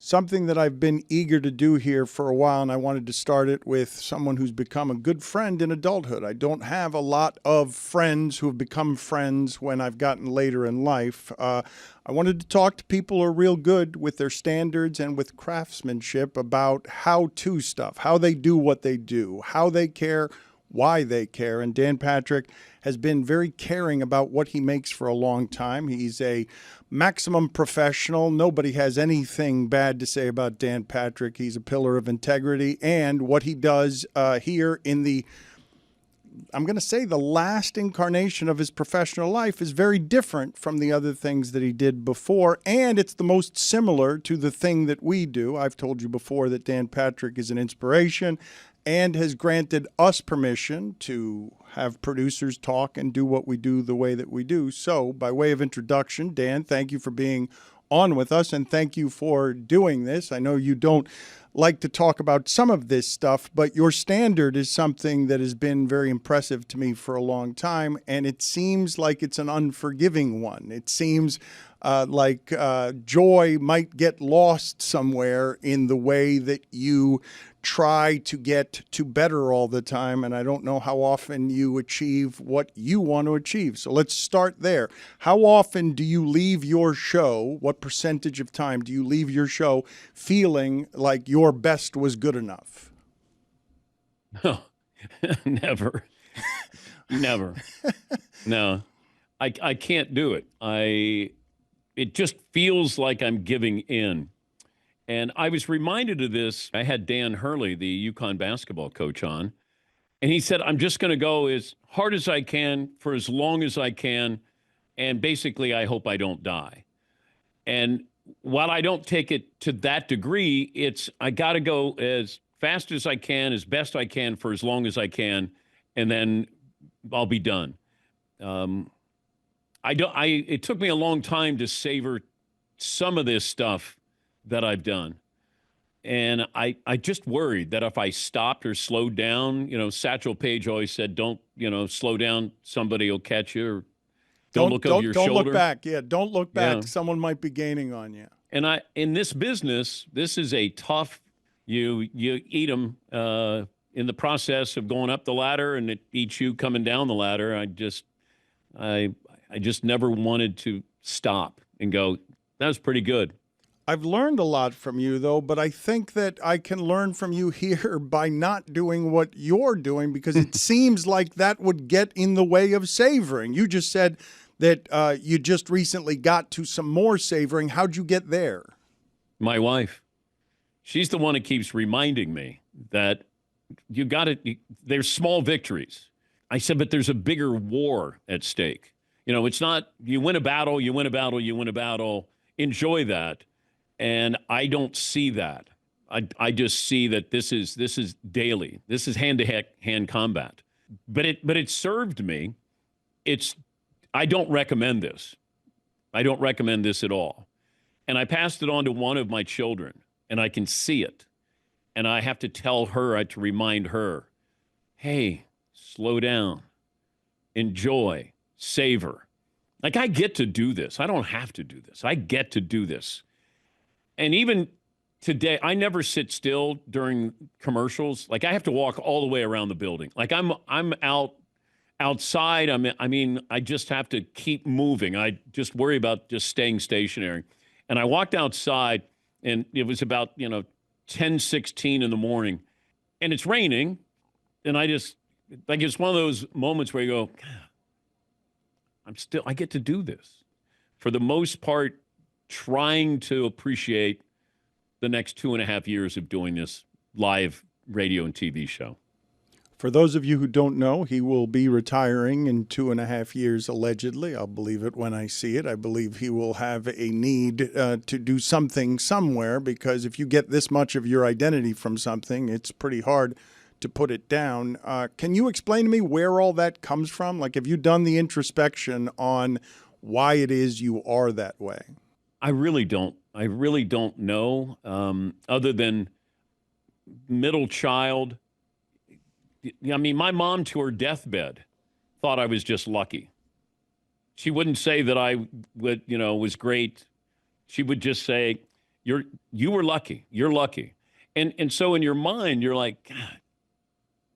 something that I've been eager to do here for a while, and I wanted to start it with someone who's become a good friend in adulthood. I don't have a lot of friends who have become friends when I've gotten later in life. I wanted to talk to people who are real good with their standards and with craftsmanship about how-to stuff, how they do what they do, how they care, why they care. And Dan Patrick has been very caring about what he makes for a long time. He's a maximum professional. Nobody has anything bad to say about Dan Patrick. He's a pillar of integrity. And what he does here in the, I'm going to say, the last incarnation of his professional life is very different from the other things that he did before. And it's the most similar to the thing that we do. I've told you before that Dan Patrick is an inspiration and has granted us permission to have producers talk and do what we do the way that we do. So by way of introduction, Dan, thank you for being on with us, and thank you for doing this. I know you don't like to talk about some of this stuff, but your standard is something that has been very impressive to me for a long time, and it seems like it's an unforgiving one. It seems like joy might get lost somewhere in the way that you try to get to better all the time, and I don't know how often you achieve what you want to achieve. So let's start there. How often do you leave your show, what percentage of time do you leave your show feeling like your best was good enough? No, never. Never. No, I can't do it. It just feels like I'm giving in. And I was reminded of this. I had Dan Hurley, the UConn basketball coach, on, and he said, I'm just going to go as hard as I can for as long as I can, and basically I hope I don't die. And while I don't take it to that degree, it's I got to go as fast as I can, as best I can for as long as I can, and then I'll be done. It took me a long time to savor some of this stuff that I've done. And I just worried that if I stopped or slowed down, Satchel Paige always said, don't, slow down, somebody will catch you, or don't look over your shoulder. Don't look back. Yeah, don't look back. Yeah. Someone might be gaining on you. And in this business, this is a tough, you eat them in the process of going up the ladder, and it eats you coming down the ladder. I just never wanted to stop and go, that was pretty good. I've learned a lot from you, though, but I think that I can learn from you here by not doing what you're doing, because it seems like that would get in the way of savoring. You just said that you just recently got to some more savoring. How'd you get there? My wife. She's the one that keeps reminding me that there's small victories. I said, but there's a bigger war at stake. It's not you win a battle, you win a battle, you win a battle. Enjoy that. And I don't see that. I just see that this is daily. This is hand-to-hand combat. But it served me. I don't recommend this. I don't recommend this at all. And I passed it on to one of my children, and I can see it. And I have to tell her, I have to remind her, hey, slow down, enjoy, savor. Like, I get to do this. I don't have to do this. I get to do this. And even today, I never sit still during commercials. Like, I have to walk all the way around the building. Like, I'm outside. I just have to keep moving. I just worry about just staying stationary. And I walked outside, and it was about, 10:16 in the morning, and it's raining. And it's one of those moments where you go, I get to do this. For the most part, trying to appreciate the next 2.5 years of doing this live radio and TV show. For those of you who don't know, he will be retiring in 2.5 years, allegedly. I'll believe it when I see it. I believe he will have a need to do something somewhere, because if you get this much of your identity from something, it's pretty hard to put it down. Can you explain to me where all that comes from? Like, have you done the introspection on why it is you are that way? I really don't know, other than middle child. I mean, my mom to her deathbed thought I was just lucky. She wouldn't say that I was great. She would just say, You were lucky. You're lucky. And so in your mind, you're like, God,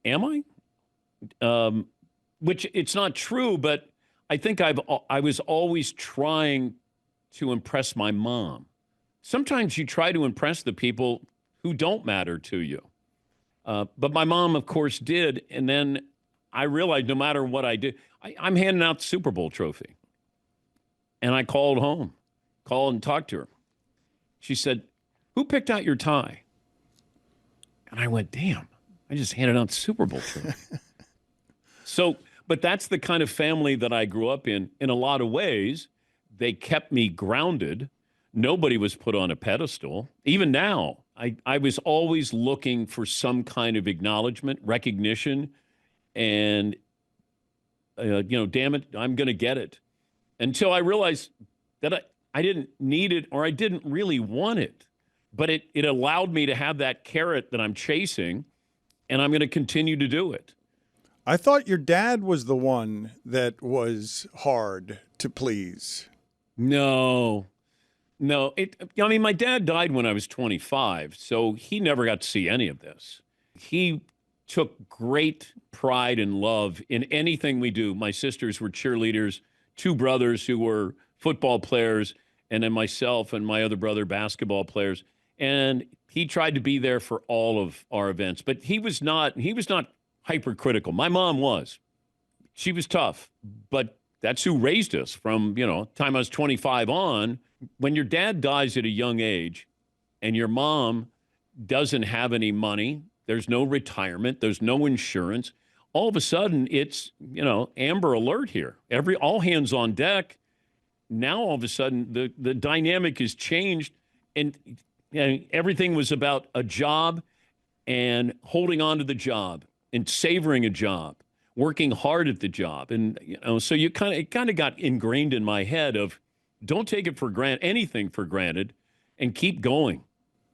am I? Which it's not true, but I think I was always trying to impress my mom. Sometimes you try to impress the people who don't matter to you. But my mom, of course, did. And then I realized no matter what I did, I'm handing out the Super Bowl trophy. And I called and talked to her. She said, "Who picked out your tie?" And I went, damn, I just handed out the Super Bowl trophy. So, but that's the kind of family that I grew up in. In a lot of ways, they kept me grounded. Nobody was put on a pedestal. Even now, I was always looking for some kind of acknowledgement, recognition, and, damn it, I'm going to get it. Until I realized that I didn't need it, or I didn't really want it. But it allowed me to have that carrot that I'm chasing, and I'm going to continue to do it. I thought your dad was the one that was hard to please. No. My dad died when I was 25, so he never got to see any of this. He took great pride and love in anything we do. My sisters were cheerleaders, 2 brothers who were football players, and then myself and my other brother, basketball players. And he tried to be there for all of our events, but he was not hypercritical. My mom was. She was tough, but that's who raised us from, time I was 25 on. When your dad dies at a young age and your mom doesn't have any money, there's no retirement, there's no insurance, all of a sudden it's, Amber Alert here. All hands on deck. Now all of a sudden the dynamic has changed, and everything was about a job and holding on to the job and savoring a job, working hard at the job. And, so it kind of got ingrained in my head of don't take it for granted, anything for granted, and keep going.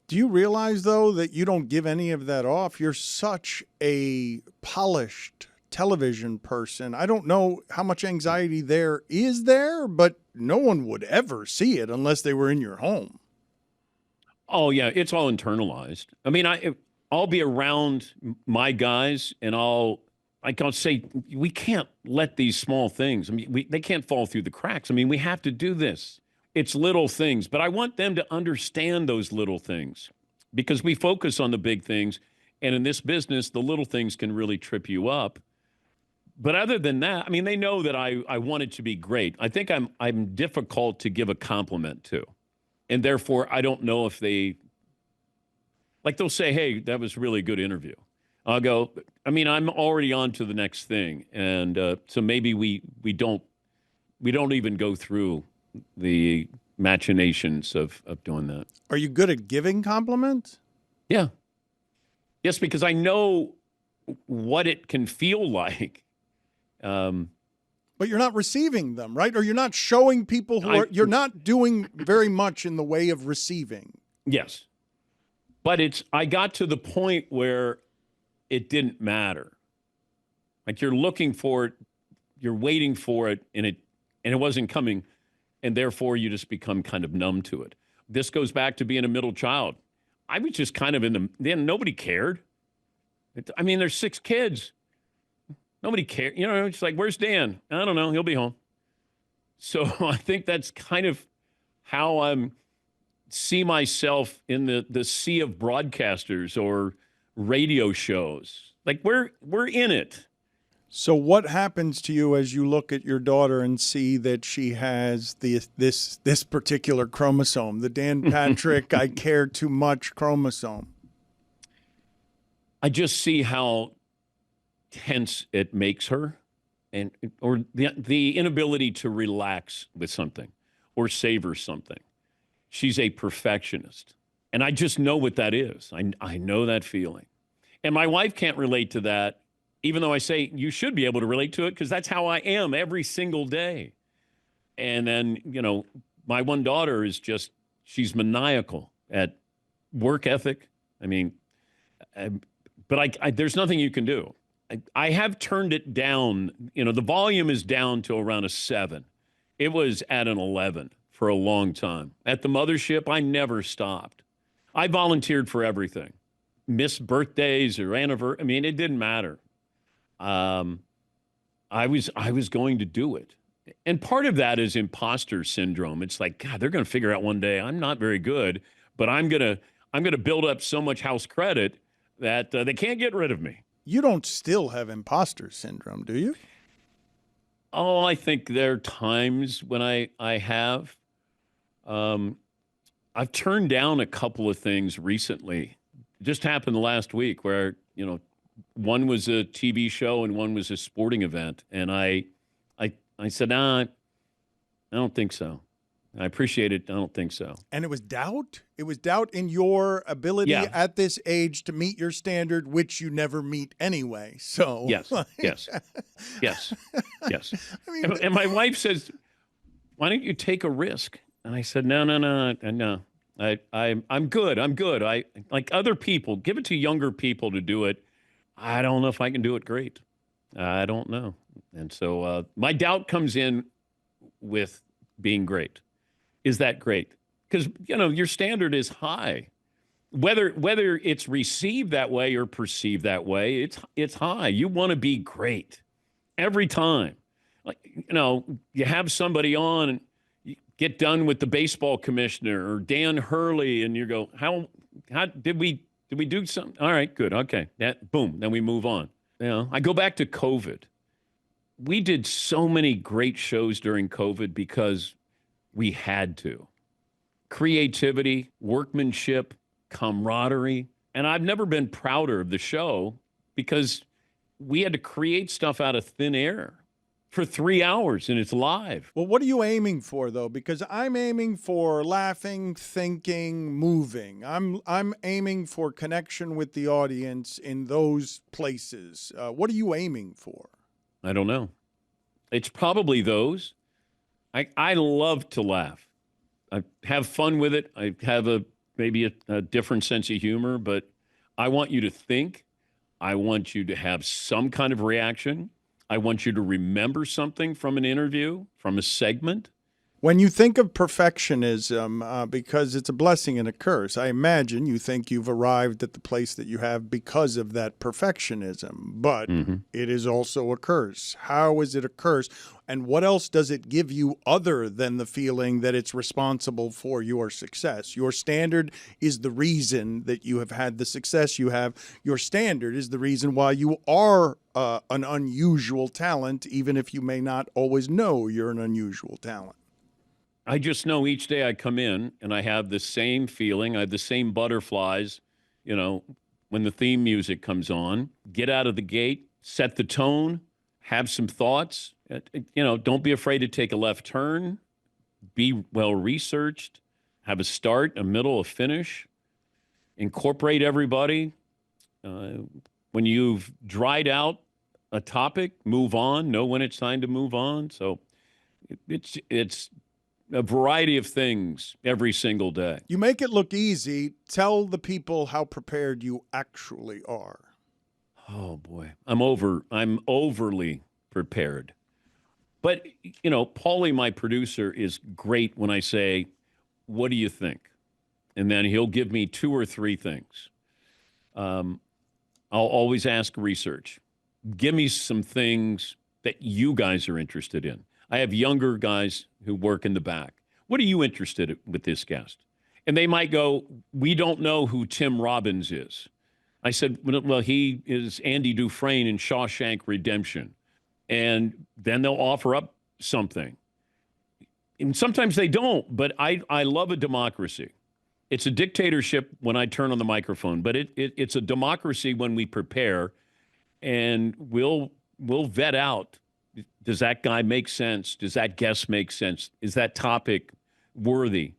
Do you realize, though, that you don't give any of that off? You're such a polished television person. I don't know how much anxiety there is there, but no one would ever see it unless they were in your home. Oh, yeah, it's all internalized. I mean, I'll be around my guys, and I'll say, we can't let these small things, they can't fall through the cracks. We have to do this. It's little things, but I want them to understand those little things, because we focus on the big things. And in this business, the little things can really trip you up. But other than that, they know that I want it to be great. I think I'm difficult to give a compliment to. And therefore, I don't know if they'll say, "Hey, that was a really good interview." I'll go, I'm already on to the next thing. And so maybe we don't even go through the machinations of doing that. Are you good at giving compliments? Yeah. Yes, because I know what it can feel like. But you're not receiving them, right? Or you're not showing people you're not doing very much in the way of receiving. Yes. But I got to the point where it didn't matter. Like you're looking for it, you're waiting for it, and it wasn't coming. And therefore you just become kind of numb to it. This goes back to being a middle child. I was just kind of then nobody cared. There's 6 kids. Nobody cared. It's like, where's Dan? I don't know. He'll be home. So I think that's kind of how I see myself in the sea of broadcasters or radio shows. Like we're in it. So what happens to you as you look at your daughter and see that she has this particular chromosome, the Dan Patrick I care too much chromosome? I just see how tense it makes her, or the inability to relax with something or savor something. She's a perfectionist, and I just know what that is. I know that feeling, and my wife can't relate to that, even though I say you should be able to relate to it because that's how I am every single day. And then my one daughter is she's maniacal at work ethic. But there's nothing you can do. I have turned it down. The volume is down to around a 7. It was at an 11 for a long time. At the mothership, I never stopped. I volunteered for everything. Missed birthdays or anniversary. I mean, it didn't matter. I was going to do it. And part of that is imposter syndrome. It's like, God, they're going to figure out one day I'm not very good, but I'm going to build up so much house credit that they can't get rid of me. You don't still have imposter syndrome, do you? Oh, I think there are times when I have. I've turned down a couple of things recently. It just happened last week where, one was a TV show and one was a sporting event. And I said, nah, I don't think so. I appreciate it. I don't think so. And it was doubt? It was doubt in your ability at this age to meet your standard, which you never meet anyway. So yes. I mean, and my wife says, why don't you take a risk? And I said, no. I'm good. I like other people, give it to younger people to do it. I don't know if I can do it great. I don't know. And so my doubt comes in with being great. Is that great? Because, your standard is high. Whether it's received that way or perceived that way, it's high. You want to be great every time. Like, you have somebody on and you get done with the baseball commissioner or Dan Hurley and you go, how did we do something? All right, good. Okay. Boom. Then we move on. I go back to COVID. We did so many great shows during COVID because we had to. Creativity, workmanship, camaraderie. And I've never been prouder of the show because we had to create stuff out of thin air for 3 hours and it's live. Well, what are you aiming for, though? Because I'm aiming for laughing, thinking, moving. I'm aiming for connection with the audience in those places. What are you aiming for? I don't know. It's probably those. I love to laugh. I have fun with it. I have maybe a different sense of humor, but I want you to think. I want you to have some kind of reaction. I want you to remember something from an interview, from a segment. When you think of perfectionism, because it's a blessing and a curse, I imagine you think you've arrived at the place that you have because of that perfectionism, but it is also a curse. How is it a curse? And what else does it give you other than the feeling that it's responsible for your success? Your standard is the reason that you have had the success you have. Your standard is the reason why you are an unusual talent, even if you may not always know you're an unusual talent. I just know each day I come in and I have the same feeling. I have the same butterflies, when the theme music comes on. Get out of the gate, set the tone, have some thoughts. Don't be afraid to take a left turn. Be well-researched. Have a start, a middle, a finish. Incorporate everybody. When you've dried out a topic, move on. Know when it's time to move on. So it's a variety of things every single day. You make it look easy. Tell the people how prepared you actually are. Oh boy, I'm overly prepared. But, Paulie, my producer, is great when I say, what do you think? And then he'll give me 2 or 3 things. I'll always ask research. Give me some things that you guys are interested in. I have younger guys who work in the back. What are you interested in with this guest? And they might go, we don't know who Tim Robbins is. I said, well, he is Andy Dufresne in Shawshank Redemption. And then they'll offer up something. And sometimes they don't, but I love a democracy. It's a dictatorship when I turn on the microphone, but it's a democracy when we prepare, and we'll vet out. Does that guy make sense? Does that guest make sense? Is that topic worthy?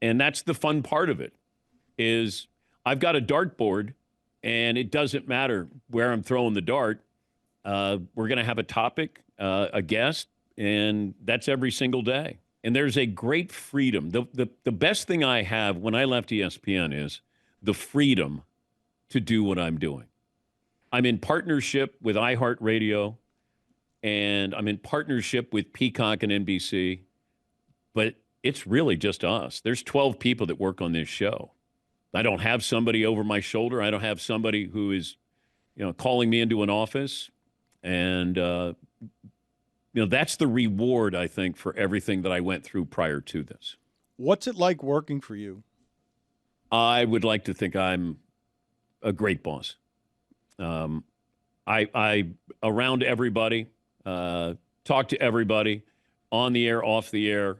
And that's the fun part of it, is I've got a dartboard, and it doesn't matter where I'm throwing the dart. We're going to have a topic, a guest, and that's every single day. And there's a great freedom. The best thing I have when I left ESPN is the freedom to do what I'm doing. I'm in partnership with iHeartRadio, and I'm in partnership with Peacock and NBC, but it's really just us. There's 12 people that work on this show. I don't have somebody over my shoulder. I don't have somebody who is, calling me into an office. And, that's the reward, I think, for everything that I went through prior to this. What's it like working for you? I would like to think I'm a great boss. I around everybody, talk to everybody, on the air, off the air,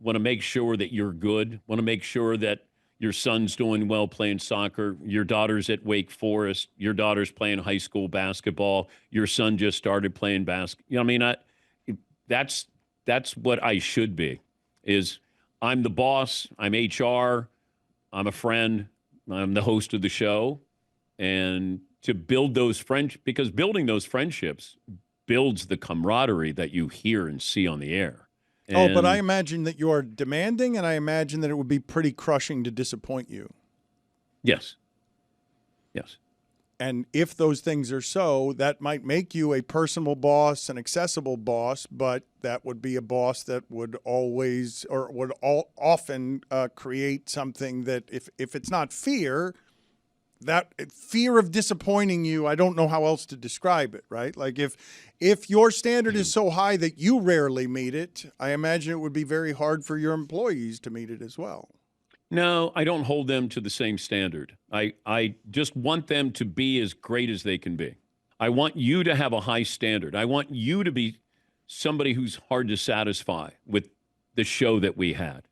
want to make sure that you're good, want to make sure that your son's doing well playing soccer, your daughter's at Wake Forest, your daughter's playing high school basketball, your son just started playing basketball. That's what I should be, is I'm the boss, I'm HR, I'm a friend, I'm the host of the show, and to build those friendships, because building those friendships builds the camaraderie that you hear and see on the air. But I imagine that you're demanding, and I imagine that it would be pretty crushing to disappoint you. Yes. Yes. And if those things are so, that might make you a personal boss, an accessible boss, but that would be a boss that would always or would often create something that if it's not fear, that fear of disappointing you, I don't know how else to describe it, right? Like if your standard is so high that you rarely meet it, I imagine it would be very hard for your employees to meet it as well. No, I don't hold them to the same standard. I just want them to be as great as they can be. I want you to have a high standard. I want you to be somebody who's hard to satisfy with the show that we had.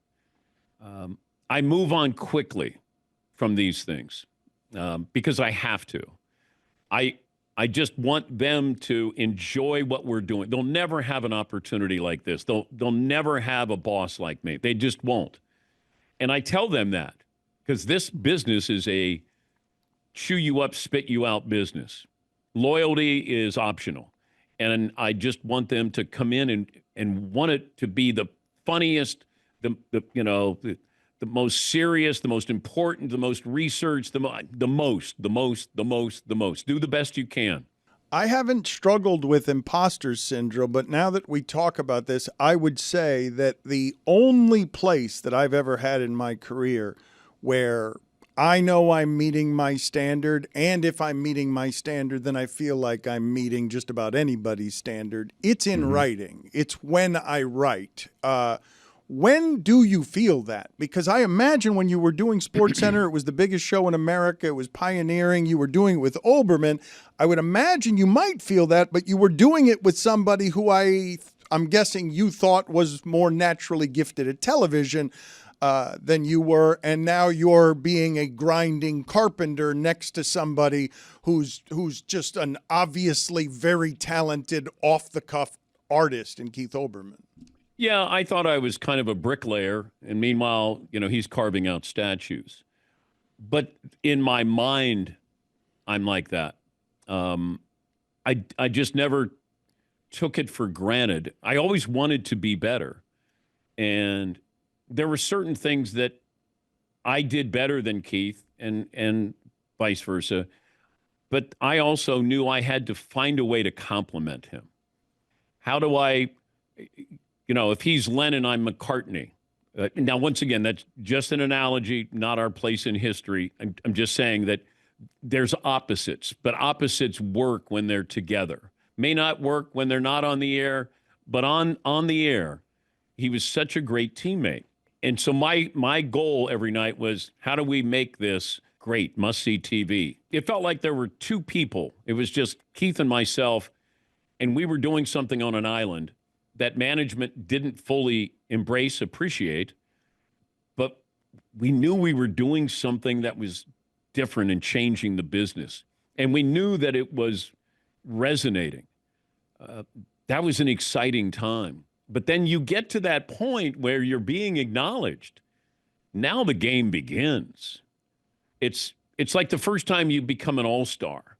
I move on quickly from these things because I have to. I just want them to enjoy what we're doing. They'll never have an opportunity like this. They'll never have a boss like me. They just won't. And I tell them that because this business is a chew you up, spit you out business. Loyalty is optional. And I just want them to come in and want it to be the funniest, the most serious, the most important, the most researched, the most. Do the best you can. I haven't struggled with imposter syndrome, but now that we talk about this, I would say that the only place that I've ever had in my career where I know I'm meeting my standard, and if I'm meeting my standard, then I feel like I'm meeting just about anybody's standard, it's in writing. It's when I write. When do you feel that? Because I imagine when you were doing SportsCenter, it was the biggest show in America. It was pioneering. You were doing it with Olbermann. I would imagine you might feel that, but you were doing it with somebody who I'm guessing you thought was more naturally gifted at television than you were, and now you're being a grinding carpenter next to somebody who's just an obviously very talented, off-the-cuff artist in Keith Olbermann. Yeah, I thought I was kind of a bricklayer, and meanwhile, he's carving out statues. But in my mind, I'm like that. I just never took it for granted. I always wanted to be better. And there were certain things that I did better than Keith and vice versa. But I also knew I had to find a way to compliment him. How do I... if he's Lennon, I'm McCartney. Now, once again, that's just an analogy, not our place in history. I'm just saying that there's opposites, but opposites work when they're together. May not work when they're not on the air, but on the air, he was such a great teammate. And so my goal every night was, how do we make this great, must-see TV? It felt like there were two people. It was just Keith and myself, and we were doing something on an island that management didn't fully embrace, appreciate, but we knew we were doing something that was different and changing the business. And we knew that it was resonating. That was an exciting time. But then you get to that point where you're being acknowledged. Now the game begins. It's like the first time you become an all-star.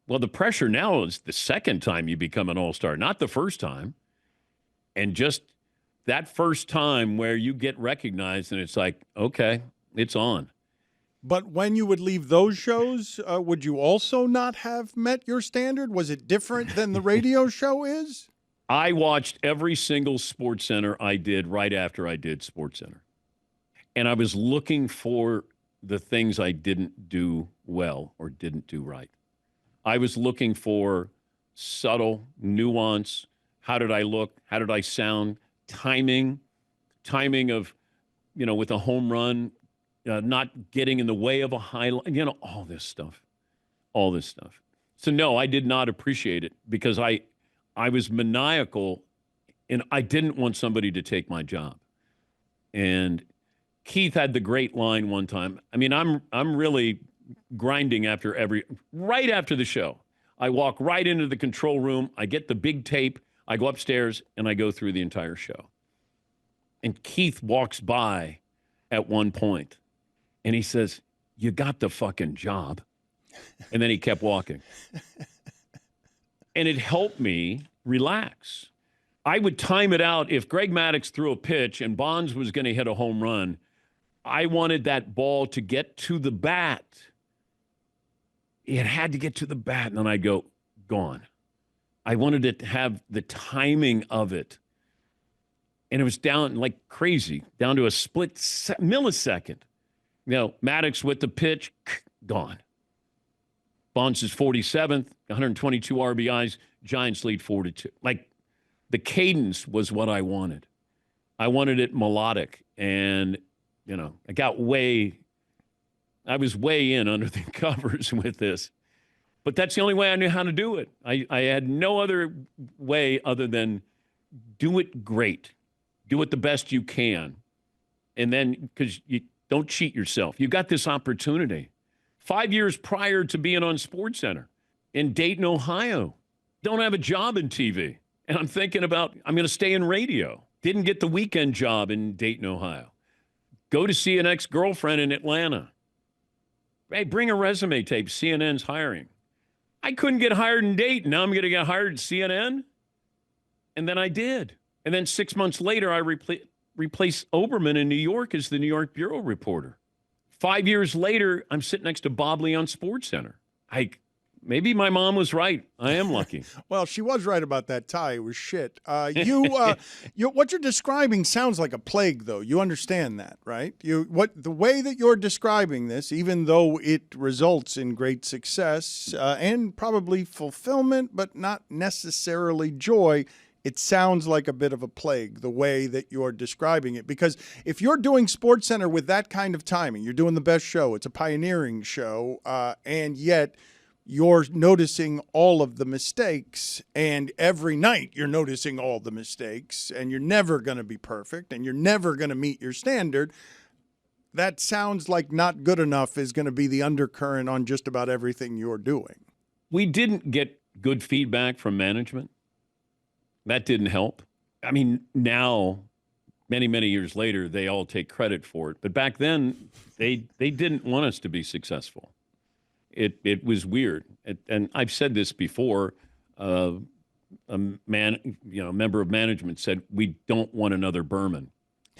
Well, the pressure now is the second time you become an all-star, not the first time. And just that first time where you get recognized and it's like, okay, it's on. But when you would leave those shows, would you also not have met your standard? Was it different than the radio show is? I watched every single Sports Center I did right after I did Sports Center. And I was looking for the things I didn't do well or didn't do right. I was looking for subtle nuance. How did I look? How did I sound? Timing of, with a home run, not getting in the way of a highlight, all this stuff. So no, I did not appreciate it because I was maniacal and I didn't want somebody to take my job. And Keith had the great line one time. I mean, I'm really grinding right after the show. I walk right into the control room. I get the big tape. I go upstairs and I go through the entire show. And Keith walks by at one point and he says, "You got the fucking job." And then he kept walking. And it helped me relax. I would time it out. If Greg Maddux threw a pitch and Bonds was going to hit a home run, I wanted that ball to get to the bat. It had to get to the bat. And then I'd go, gone. I wanted it to have the timing of it. And it was down like crazy, down to a split millisecond. Maddux with the pitch, gone. Bonds is 47th, 122 RBIs, Giants lead 4-2. Like, the cadence was what I wanted. I wanted it melodic. And, I was way in under the covers with this. But that's the only way I knew how to do it. I had no other way other than do it great. Do it the best you can. And then, because you don't cheat yourself. You got this opportunity. 5 years prior to being on SportsCenter in Dayton, Ohio. Don't have a job in TV. And I'm thinking about, I'm going to stay in radio. Didn't get the weekend job in Dayton, Ohio. Go to see an ex-girlfriend in Atlanta. Hey, bring a resume tape. CNN's hiring. I couldn't get hired in Dayton. Now I'm going to get hired at CNN? And then I did. And then 6 months later, I replaced Oberman in New York as the New York Bureau reporter. 5 years later, I'm sitting next to Bob Lee on SportsCenter. Maybe my mom was right. I am lucky. Well, she was right about that tie. It was shit. What you're describing sounds like a plague, though. You understand that, right? The way that you're describing this, even though it results in great success and probably fulfillment, but not necessarily joy, it sounds like a bit of a plague, the way that you're describing it. Because if you're doing SportsCenter with that kind of timing, you're doing the best show, it's a pioneering show, and yet you're noticing all of the mistakes, and every night you're noticing all the mistakes, and you're never going to be perfect, and you're never going to meet your standard, that sounds like not good enough is going to be the undercurrent on just about everything you're doing. We didn't get good feedback from management. That didn't help. I mean, now, many, many years later, they all take credit for it. But back then, they didn't want us to be successful. It was weird. And I've said this before. A member of management said, "We don't want another Berman."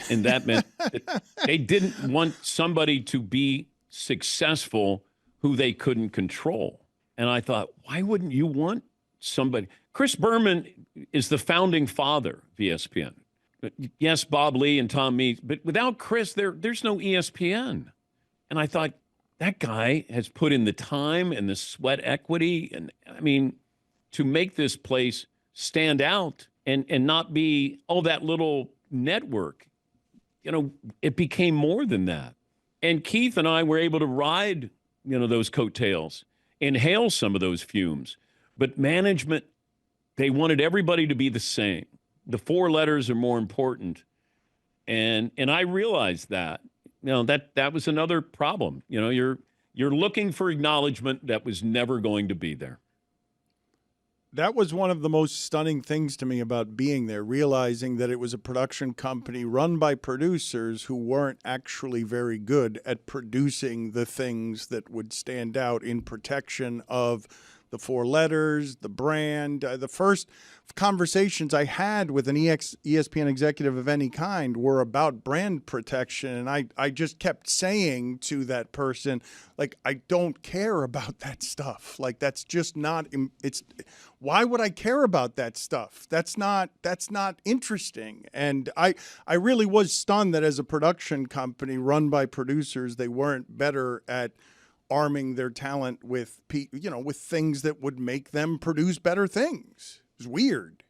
And that meant that they didn't want somebody to be successful who they couldn't control. And I thought, why wouldn't you want somebody? Chris Berman is the founding father of ESPN. Yes, Bob Lee and Tom Meeks, but without Chris, there's no ESPN. And I thought, that guy has put in the time and the sweat equity. And I mean, to make this place stand out and not be, that little network, it became more than that. And Keith and I were able to ride, those coattails, inhale some of those fumes. But management, they wanted everybody to be the same. The four letters are more important. And I realized that. That was another problem. You're looking for acknowledgement that was never going to be there. That was one of the most stunning things to me about being there, realizing that it was a production company run by producers who weren't actually very good at producing the things that would stand out in protection of the 4 letters, the brand. The first conversations I had with an ESPN executive of any kind were about brand protection. And I just kept saying to that person, like, I don't care about that stuff. Like, that's just not, why would I care about that stuff? That's not interesting. And I really was stunned that as a production company run by producers, they weren't better at arming their talent with, with things that would make them produce better things. It was weird.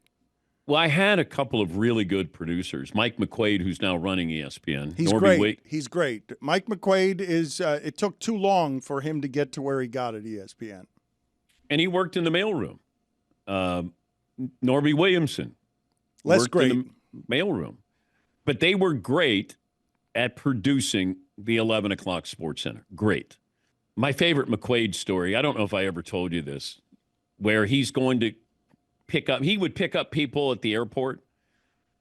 Well, I had a couple of really good producers. Mike McQuaid, who's now running ESPN. He's great. He's great. Mike McQuaid is, it took too long for him to get to where he got at ESPN. And he worked in the mailroom. Norby Williamson. Less great. In the mailroom. But they were great at producing the 11 o'clock Sports Center. Great. My favorite McQuaid story, I don't know if I ever told you this, where he's going to he would pick up people at the airport.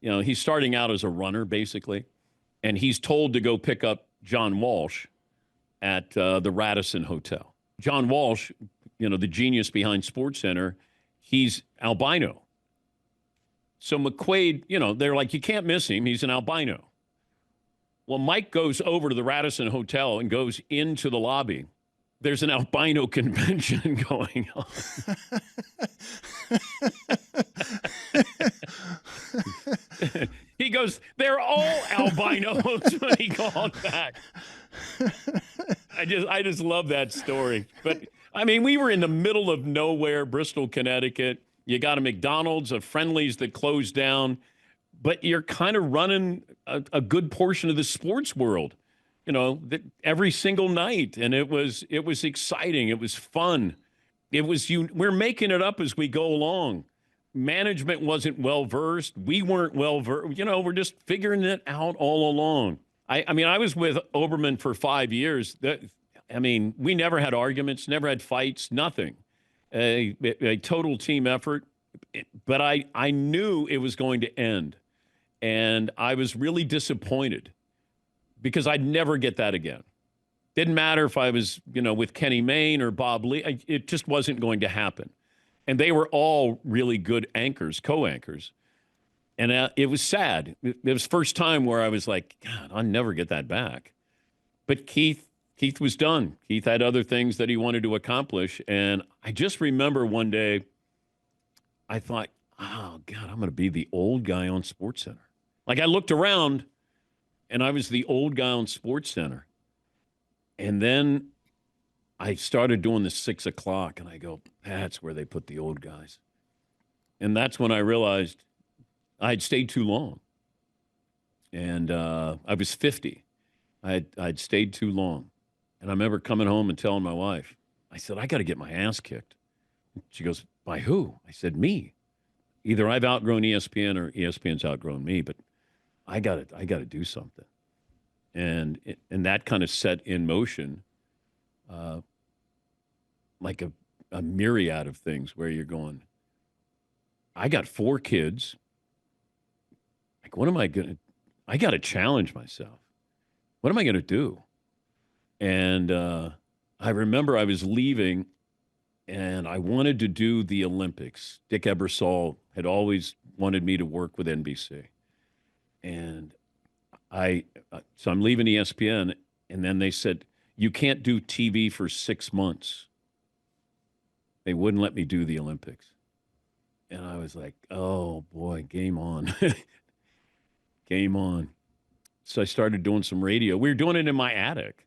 You know, he's starting out as a runner, basically. And he's told to go pick up John Walsh at the Radisson Hotel. John Walsh, the genius behind SportsCenter, he's albino. So McQuaid, they're like, you can't miss him. He's an albino. Well, Mike goes over to the Radisson Hotel and goes into the lobby. There's an albino convention going on. He goes, they're all albinos when he called back. I just love that story. But, I mean, we were in the middle of nowhere, Bristol, Connecticut. You got a McDonald's, a Friendly's that closed down. But you're kind of running a good portion of the sports world. Every single night. And it was exciting. It was fun. We're making it up as we go along. Management wasn't well-versed. We weren't well-versed. We're just figuring it out all along. I mean, I was with Oberman for 5 years. We never had arguments, never had fights, nothing. A total team effort. But I knew it was going to end. And I was really disappointed. Because I'd never get that again. Didn't matter if I was, with Kenny Mayne or Bob Lee. It just wasn't going to happen. And they were all really good anchors, co-anchors. And it was sad. It was the first time where I was like, God, I'll never get that back. But Keith was done. Keith had other things that he wanted to accomplish. And I just remember one day, I thought, oh, God, I'm going to be the old guy on SportsCenter. Like, I looked around, and I was the old guy on SportsCenter. And then I started doing the 6 o'clock, and I go, that's where they put the old guys. And that's when I realized I'd stayed too long. And I was 50. I'd stayed too long. And I remember coming home and telling my wife, I said, I got to get my ass kicked. She goes, by who? I said, me. Either I've outgrown ESPN or ESPN's outgrown me, but I got to do something. And that kind of set in motion like a myriad of things where you're going, I got 4 kids. Like, what am I going to, I got to challenge myself. What am I going to do? And I remember I was leaving and I wanted to do the Olympics. Dick Ebersol had always wanted me to work with NBC. And so I'm leaving ESPN, and then they said, you can't do TV for 6 months. They wouldn't let me do the Olympics. And I was like, oh, boy, game on. Game on. So I started doing some radio. We were doing it in my attic,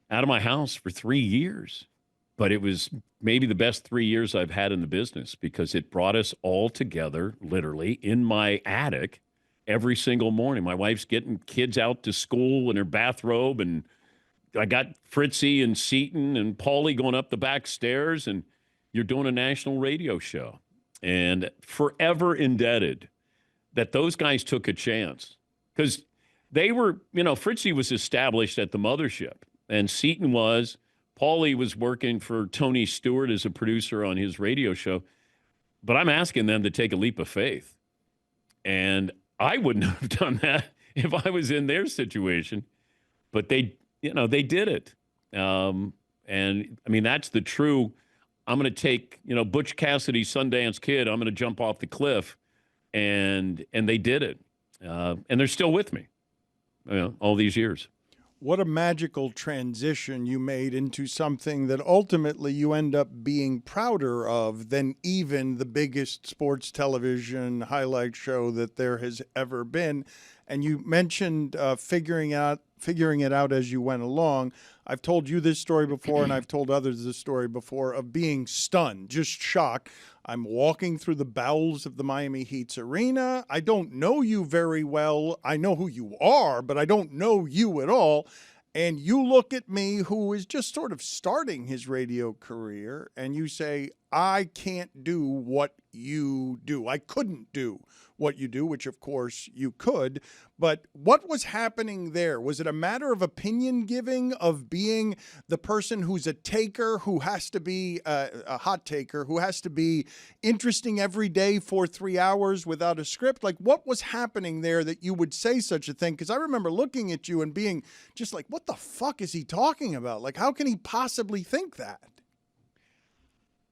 out of my house for 3 years. But it was maybe the best 3 years I've had in the business because it brought us all together, literally, in my attic every single morning. My wife's getting kids out to school in her bathrobe, and I got Fritzy and Seton and Paulie going up the back stairs, and you're doing a national radio show. And forever indebted that those guys took a chance because they were, Fritzy was established at the mothership, and Seton was. Paulie was working for Tony Stewart as a producer on his radio show. But I'm asking them to take a leap of faith. And I wouldn't have done that if I was in their situation. But they did it. And I mean, that's the true, I'm going to take, Butch Cassidy's Sundance Kid. I'm going to jump off the cliff. And they did it. And they're still with me, all these years. What a magical transition you made into something that ultimately you end up being prouder of than even the biggest sports television highlight show that there has ever been. And you mentioned figuring it out as you went along. I've told you this story before, and I've told others this story before, of being stunned, just shocked. I'm walking through the bowels of the Miami Heat's arena. I don't know you very well. I know who you are, but I don't know you at all. And you look at me, who is just sort of starting his radio career, and you say, I can't do what you do. I couldn't do what you do, which of course you could. But what was happening there? Was it a matter of opinion giving, of being the person who's a taker, who has to be a hot taker, who has to be interesting every day for 3 hours without a script? Like, what was happening there that you would say such a thing? Because I remember looking at you and being just like, what the fuck is he talking about? Like, how can he possibly think that?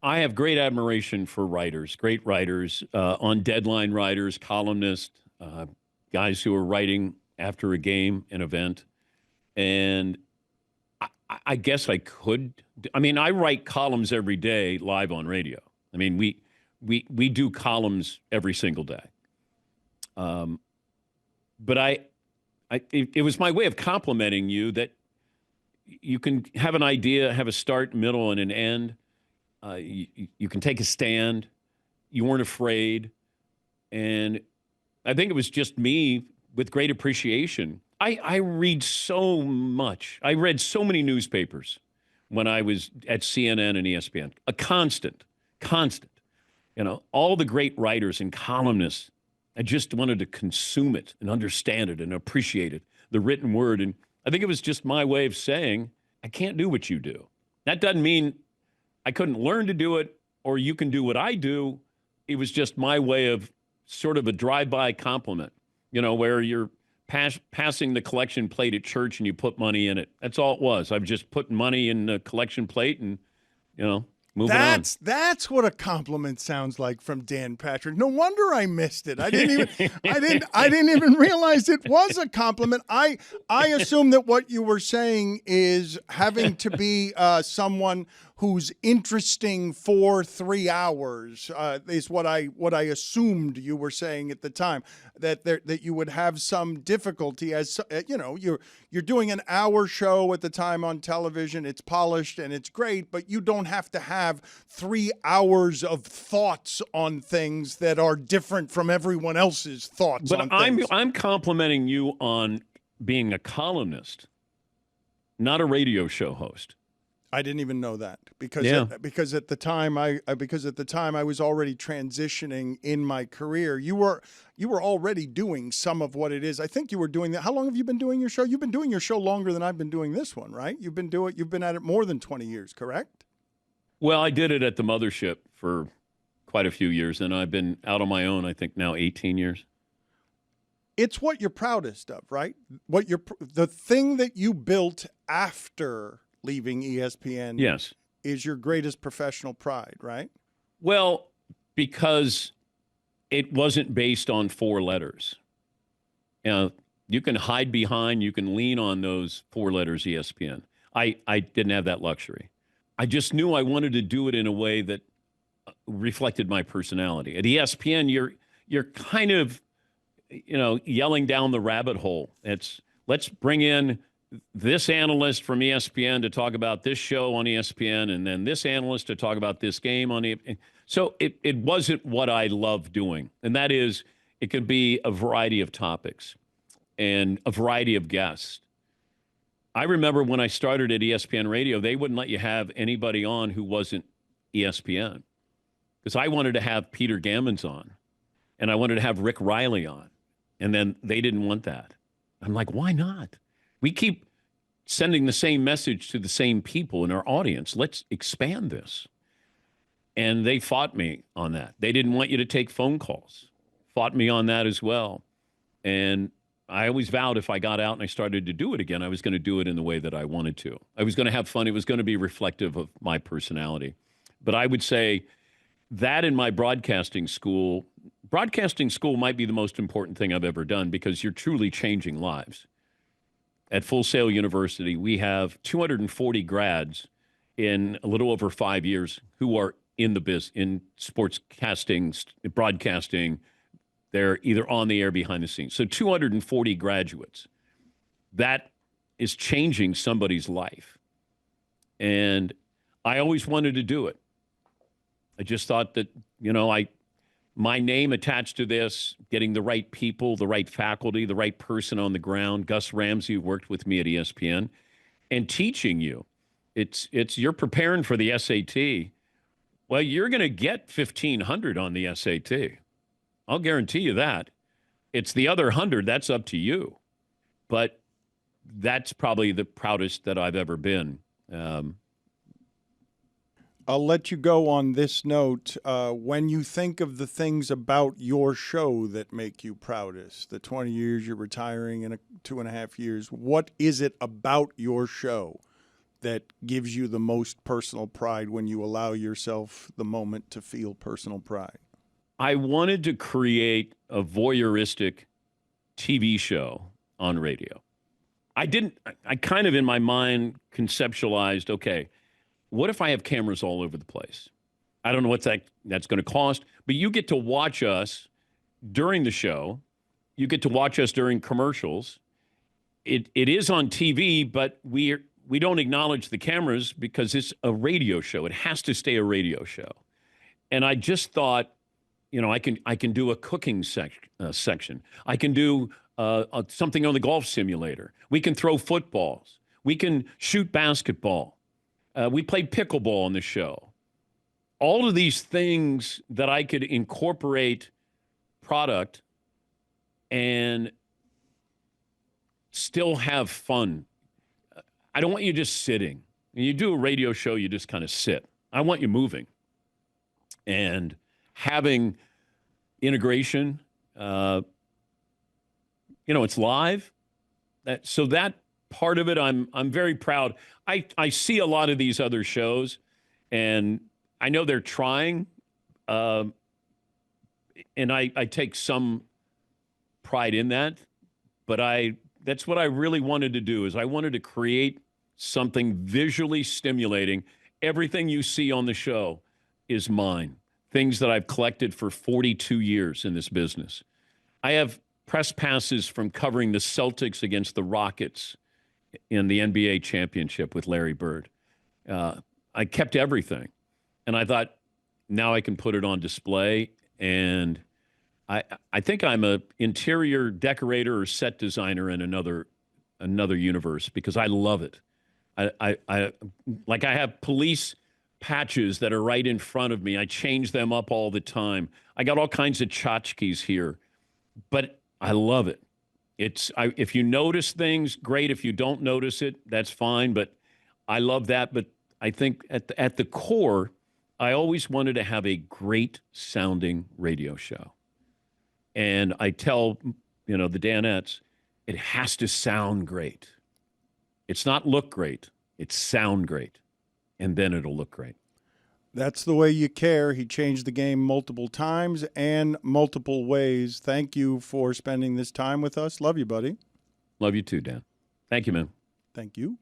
I have great admiration for writers, great writers, on deadline writers, columnists, guys who are writing after a game, an event. And I guess I could. I mean, I write columns every day live on radio. I mean, we do columns every single day. But it was my way of complimenting you that you can have an idea, have a start, middle, and an end. You can take a stand. You weren't afraid. And I think it was just me with great appreciation. I read so much. I read so many newspapers when I was at CNN and ESPN. A constant. All the great writers and columnists. I just wanted to consume it and understand it and appreciate it, the written word. And I think it was just my way of saying, I can't do what you do. That doesn't mean I couldn't learn to do it, or you can do what I do. It was just my way of sort of a drive-by compliment, where you're passing the collection plate at church and you put money in it. That's all it was. I've just put money in the collection plate and, moving on. That's what a compliment sounds like from Dan Patrick. No wonder I missed it. I didn't even realize it was a compliment. I assume that what you were saying is having to be someone who's interesting for 3 hours is what I assumed you were saying at the time, that you would have some difficulty as you're doing an hour show at the time on television. It's polished and it's great, but you don't have to have 3 hours of thoughts on things that are different from everyone else's thoughts on things. But I'm complimenting you on being a columnist, not a radio show host. I didn't even know that because at the time I was already transitioning in my career. You were already doing some of what it is. I think you were doing that. How long have you been doing your show? You've been doing your show longer than I've been doing this one, right? You've been at it more than 20 years, correct? Well, I did it at the mothership for quite a few years, and I've been out on my own, I think now 18 years. It's what you're proudest of, right? The thing that you built after leaving ESPN, yes, is your greatest professional pride, right? Well, because it wasn't based on 4 letters. You can hide behind, you can lean on those 4 letters ESPN. I didn't have that luxury. I just knew I wanted to do it in a way that reflected my personality. At ESPN, you're kind of, yelling down the rabbit hole. Let's bring in this analyst from ESPN to talk about this show on ESPN, and then this analyst to talk about this game on ESPN. So it wasn't what I love doing. And that is, it could be a variety of topics and a variety of guests. I remember when I started at ESPN Radio, they wouldn't let you have anybody on who wasn't ESPN. Because I wanted to have Peter Gammons on, and I wanted to have Rick Riley on. And then they didn't want that. I'm like, why not? We keep sending the same message to the same people in our audience. Let's expand this. And they fought me on that. They didn't want you to take phone calls. Fought me on that as well. And I always vowed if I got out and I started to do it again, I was going to do it in the way that I wanted to. I was going to have fun. It was going to be reflective of my personality. But I would say that in my broadcasting school might be the most important thing I've ever done because you're truly changing lives. At Full Sail University, we have 240 grads in a little over 5 years who are in in sportscasting, broadcasting. They're either on the air, behind the scenes. So 240 graduates. That is changing somebody's life. And I always wanted to do it. I just thought that, my name attached to this, getting the right people, the right faculty, the right person on the ground. Gus Ramsey worked with me at ESPN, and teaching you. It's you're preparing for the SAT. Well, you're going to get 1,500 on the SAT. I'll guarantee you that. It's the other 100, that's up to you. But that's probably the proudest that I've ever been. I'll let you go on this note. When you think of the things about your show that make you proudest, the 20 years you're retiring in 2.5 years, what is it about your show that gives you the most personal pride when you allow yourself the moment to feel personal pride? I wanted to create a voyeuristic TV show on radio. I kind of in my mind conceptualized, okay, what if I have cameras all over the place? I don't know what that's going to cost, but you get to watch us during the show. You get to watch us during commercials. It is on TV, but we don't acknowledge the cameras because it's a radio show. It has to stay a radio show. And I just thought, I can do a cooking section. I can do something on the golf simulator. We can throw footballs. We can shoot basketball. We played pickleball on the show. All of these things that I could incorporate product and still have fun. I don't want you just sitting. When you do a radio show, you just kind of sit. I want you moving. And having integration, it's live. So that part of it, I'm very proud. I see a lot of these other shows, and I know they're trying, and I take some pride in that. But that's what I really wanted to do, is I wanted to create something visually stimulating. Everything you see on the show is mine. Things that I've collected for 42 years in this business. I have press passes from covering the Celtics against the Rockets in the NBA championship with Larry Bird. I kept everything. And I thought, now I can put it on display. And I think I'm an interior decorator or set designer in another universe, because I love it. I have police patches that are right in front of me. I change them up all the time. I got all kinds of tchotchkes here, but I love it. If you notice things, great. If you don't notice it, that's fine. But I love that. But I think at the core, I always wanted to have a great sounding radio show. And I tell, the Danettes, it has to sound great. It's not look great. It's sound great. And then it'll look great. That's the way you care. He changed the game multiple times and multiple ways. Thank you for spending this time with us. Love you, buddy. Love you too, Dan. Thank you, man. Thank you.